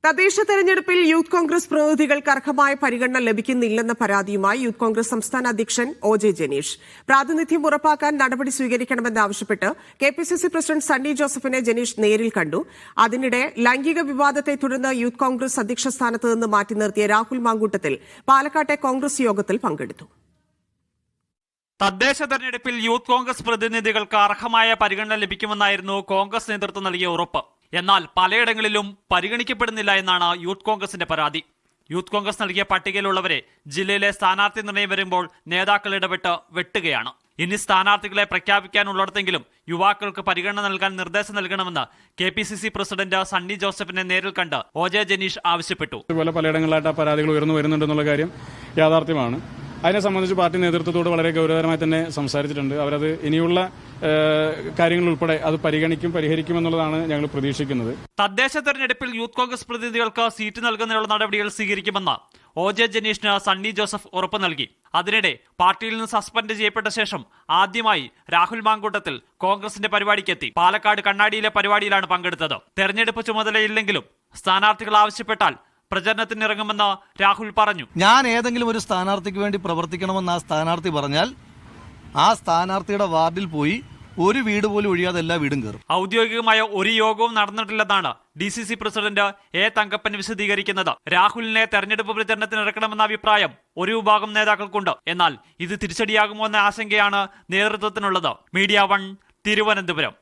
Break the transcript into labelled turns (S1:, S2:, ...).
S1: തദ്ദേശ തെരഞ്ഞെടുപ്പിൽ യൂത്ത് കോൺഗ്രസ് പ്രതിനിധികൾക്ക് അർഹമായ പരിഗണന ലഭിക്കുന്നില്ലെന്ന പരാതിയുമായി യൂത്ത് കോൺഗ്രസ് സംസ്ഥാന അധ്യക്ഷൻ ഒ.ജെ. ജനീഷ് പ്രാതിനിധ്യം ഉറപ്പാക്കാൻ നടപടി സ്വീകരിക്കണമെന്നാവശ്യപ്പെട്ട് കെപിസിസി പ്രസിഡന്റ് സണ്ണി ജോസഫിനെ ജനീഷ് നേരിൽ കണ്ടു. അതിനിടെ ലൈംഗിക വിവാദത്തെ തുടർന്ന് യൂത്ത് കോൺഗ്രസ് അധ്യക്ഷ സ്ഥാനത്ത് നിന്ന് മാറ്റി നിർത്തിയ രാഹുൽ മാങ്കൂട്ടത്തിൽ പാലക്കാട്ടെ കോൺഗ്രസ് യോഗത്തിൽ പങ്കെടുത്തു.
S2: തദ്ദേശ തെരഞ്ഞെടുപ്പിൽ യൂത്ത് കോൺഗ്രസ് പ്രതിനിധികൾക്ക് അർഹമായ പരിഗണന ലഭിക്കുമെന്നായിരുന്നു കോൺഗ്രസ് നേതൃത്വം നൽകിയ ഉറപ്പ്. എന്നാൽ പലയിടങ്ങളിലും പരിഗണിക്കപ്പെടുന്നില്ല എന്നാണ് യൂത്ത് കോൺഗ്രസിന്റെ പരാതി. യൂത്ത് കോൺഗ്രസ് നൽകിയ പട്ടികയിലുള്ളവരെ ജില്ലയിലെ സ്ഥാനാർത്ഥി നിർണയം വരുമ്പോൾ നേതാക്കൾ ഇടപെട്ട് വെട്ടുകയാണ്. ഇനി സ്ഥാനാർത്ഥികളെ പ്രഖ്യാപിക്കാനുള്ളിടത്തെങ്കിലും യുവാക്കൾക്ക് പരിഗണന നൽകാൻ നിർദ്ദേശം നൽകണമെന്ന് കെപിസിസി പ്രസിഡന്റ് സണ്ണി ജോസഫിനെ നേരിൽ കണ്ട് ഒ.ജെ. ജനീഷ് ആവശ്യപ്പെട്ടു.
S3: ഇതുപോലെ പലയിടങ്ങളിലായിട്ട് ആ പരാതികൾ ഉയർന്നു വരുന്നുണ്ടെന്നുള്ള കാര്യം യാഥാർത്ഥ്യമാണ്. അതിനെ സംബന്ധിച്ച് പാർട്ടി നേതൃത്വത്തോട് വളരെ ഗൗരവകരമായി തന്നെ സംസാരിച്ചിട്ടുണ്ട്. അവരത് ഇനിയുള്ള കാര്യങ്ങൾ ഉൾപ്പെടെ അത് പരിഹരിക്കുമെന്നുള്ളതാണ് ഞങ്ങൾ പ്രതീക്ഷിക്കുന്നത്.
S2: തദ്ദേശ തെരഞ്ഞെടുപ്പിൽ യൂത്ത് കോൺഗ്രസ് പ്രതിനിധികൾക്ക് സീറ്റ് നൽകുന്നതിനുള്ള നടപടികൾ സ്വീകരിക്കുമെന്ന് ഒ.ജെ. ജനീഷിന് സണ്ണി ജോസഫ് ഉറപ്പ് നൽകി. അതിനിടെ പാർട്ടിയിൽ നിന്ന് സസ്പെൻഡ് ചെയ്യപ്പെട്ട ശേഷം ആദ്യമായി രാഹുൽ മാങ്കൂട്ടത്തിൽ കോൺഗ്രസിന്റെ പരിപാടിക്കെത്തി. പാലക്കാട് കണ്ണാടിയിലെ പരിപാടിയിലാണ് പങ്കെടുത്തത്. തെരഞ്ഞെടുപ്പ് ചുമതലയില്ലെങ്കിലും സ്ഥാനാർത്ഥികൾ ആവശ്യപ്പെട്ടാൽ പ്രചരണത്തിനിറങ്ങുമെന്ന് രാഹുൽ പറഞ്ഞു.
S4: ഞാൻ ഏതെങ്കിലും ഒരു സ്ഥാനാർത്ഥിക്ക് വേണ്ടി പ്രവർത്തിക്കണമെന്ന് ആ സ്ഥാനാർത്ഥി പറഞ്ഞാൽ ആ സ്ഥാനാർത്ഥിയുടെ വാർഡിൽ പോയി ഒരു വീട് പോലും ഒഴിയാതെ എല്ലാ വീടും കയറും.
S2: ഔദ്യോഗികമായ ഒരു യോഗവും നടന്നിട്ടില്ലെന്നാണ് DCC പ്രസിഡന്റ് എ. തങ്കപ്പൻ വിശദീകരിക്കുന്നത്. രാഹുലിനെ തെരഞ്ഞെടുപ്പ് പ്രചരണത്തിനിറക്കണമെന്ന അഭിപ്രായം ഒരു വിഭാഗം നേതാക്കൾക്കുണ്ട്. എന്നാൽ ഇത് തിരിച്ചടിയാകുമോ എന്ന ആശങ്കയാണ് നേതൃത്വത്തിനുള്ളത്. മീഡിയ 1 തിരുവനന്തപുരം.